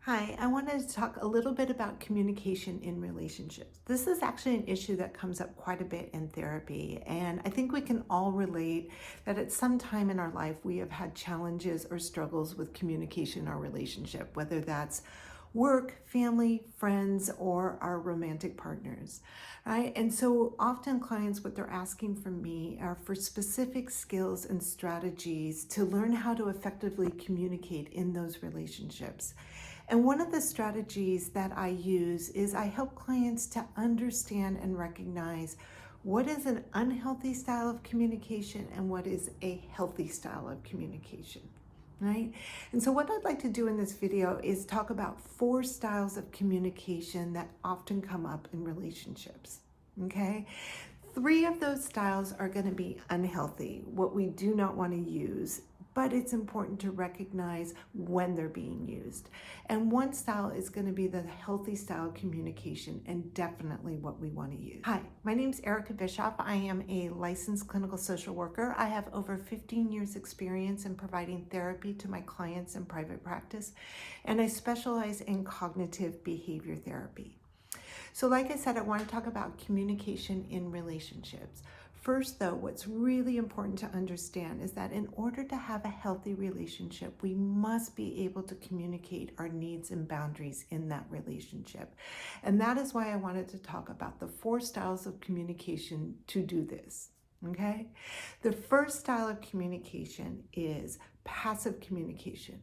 Hi, I wanted to talk a little bit about communication in relationships. This is actually an issue that comes up quite a bit in therapy, and I think we can all relate that at some time in our life we have had challenges or struggles with communication in our relationship, whether that's work, family, friends, or our romantic partners, right? And so often clients, what they're asking from me are for specific skills and strategies to learn how to effectively communicate in those relationships. And one of the strategies that I use is I help clients to understand and recognize what is an unhealthy style of communication and what is a healthy style of communication, right? And so what I'd like to do in this video is talk about 4 styles of communication that often come up in relationships, okay? 3 of those styles are going to be unhealthy, what we do not want to use, but it's important to recognize when they're being used. And one style is going to be the healthy style of communication and definitely what we want to use. Hi, my name is Erika Bischoff. I am a licensed clinical social worker. I have over 15 years experience in providing therapy to my clients in private practice, and I specialize in cognitive behavior therapy. So like I said, I want to talk about communication in relationships. First, though, what's really important to understand is that in order to have a healthy relationship, we must be able to communicate our needs and boundaries in that relationship. And that is why I wanted to talk about the 4 styles of communication to do this. Okay? The first style of communication is passive communication.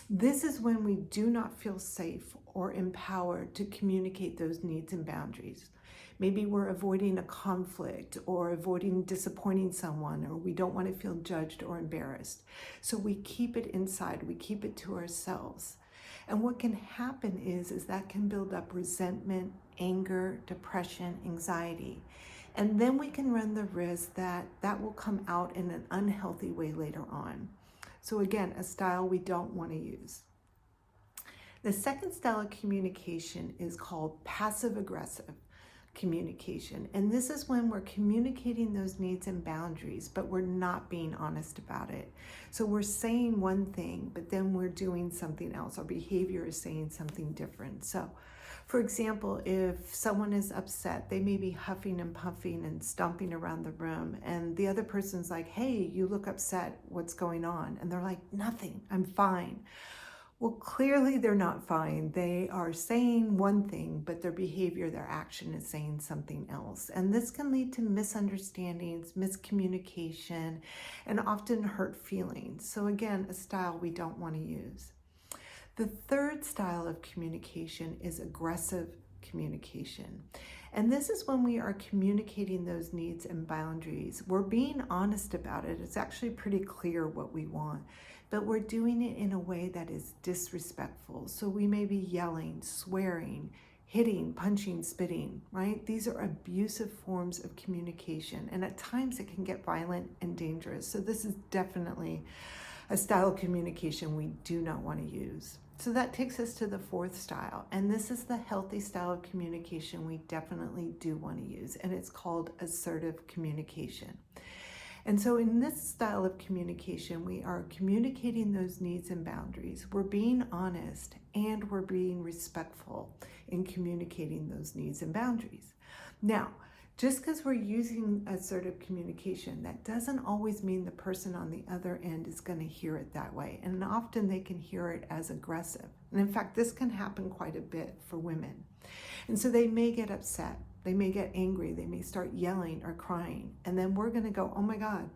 This is when we do not feel safe or empowered to communicate those needs and boundaries. Maybe we're avoiding a conflict or avoiding disappointing someone, or we don't want to feel judged or embarrassed. So we keep it inside, we keep it to ourselves. And what can happen is that can build up resentment, anger, depression, anxiety. And then we can run the risk that that will come out in an unhealthy way later on. So again, a style we don't want to use. The second style of communication is called passive-aggressive communication. And this is when we're communicating those needs and boundaries, but we're not being honest about it. So we're saying one thing, but then we're doing something else. Our behavior is saying something different. So for example, if someone is upset, they may be huffing and puffing and stomping around the room, and the other person's like, hey, you look upset, what's going on? And they're like, nothing, I'm fine. Well, clearly they're not fine. They are saying one thing, but their behavior, their action is saying something else. And this can lead to misunderstandings, miscommunication, and often hurt feelings. So again, a style we don't want to use. The third style of communication is aggressive communication. And this is when we are communicating those needs and boundaries. We're being honest about it. It's actually pretty clear what we want, but we're doing it in a way that is disrespectful. So we may be yelling, swearing, hitting, punching, spitting, right? These are abusive forms of communication, and at times it can get violent and dangerous. So this is definitely a style of communication we do not want to use. So that takes us to the 4th style, and this is the healthy style of communication we definitely do want to use, and it's called assertive communication. And so in this style of communication, we are communicating those needs and boundaries. We're being honest and we're being respectful in communicating those needs and boundaries. Now, just because we're using assertive communication, that doesn't always mean the person on the other end is going to hear it that way. And often they can hear it as aggressive. And in fact, this can happen quite a bit for women. And so they may get upset. They may get angry. They may start yelling or crying. And then we're going to go, oh my God,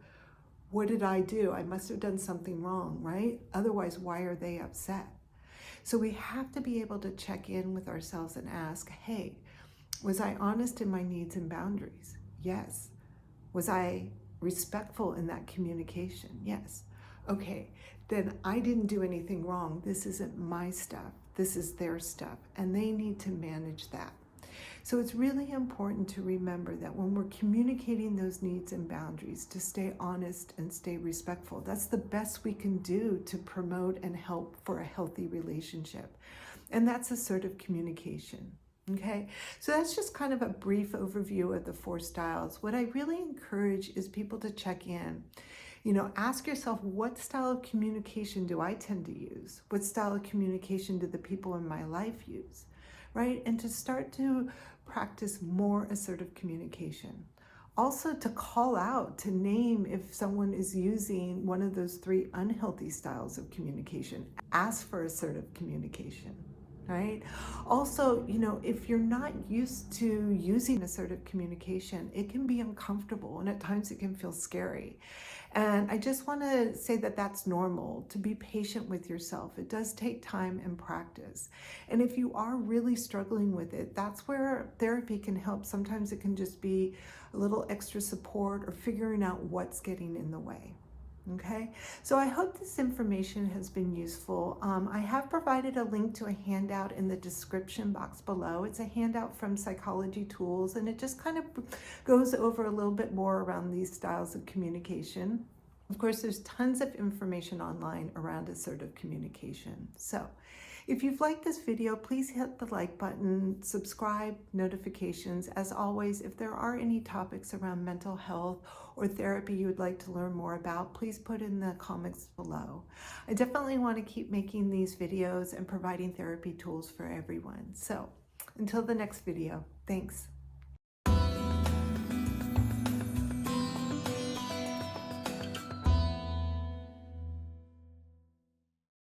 what did I do? I must have done something wrong, right? Otherwise, why are they upset? So we have to be able to check in with ourselves and ask, hey, was I honest in my needs and boundaries? Yes. Was I respectful in that communication? Yes. Okay, then I didn't do anything wrong. This isn't my stuff. This is their stuff, and they need to manage that. So it's really important to remember that when we're communicating those needs and boundaries, to stay honest and stay respectful. That's the best we can do to promote and help for a healthy relationship. And that's assertive communication. Okay, so that's just kind of a brief overview of the 4 styles. What I really encourage is people to check in Ask yourself, what style of communication do I tend to use? What style of communication do the people in my life use? Right? And to start to practice more assertive communication. Also, to call out, to name if someone is using one of those 3 unhealthy styles of communication. Ask for assertive communication, right? Also, if you're not used to using assertive communication, it can be uncomfortable and at times it can feel scary. And I just want to say that that's normal, to be patient with yourself. It does take time and practice. And if you are really struggling with it, that's where therapy can help. Sometimes it can just be a little extra support or figuring out what's getting in the way. Okay, so I hope this information has been useful. I have provided a link to a handout in the description box below. It's a handout from Psychology Tools, and it just kind of goes over a little bit more around these styles of communication. Of course, there's tons of information online around assertive communication. So if you've liked this video, please hit the like button, subscribe, notifications. As always, if there are any topics around mental health or therapy you would like to learn more about, please put in the comments below. I definitely want to keep making these videos and providing therapy tools for everyone. So until the next video, thanks.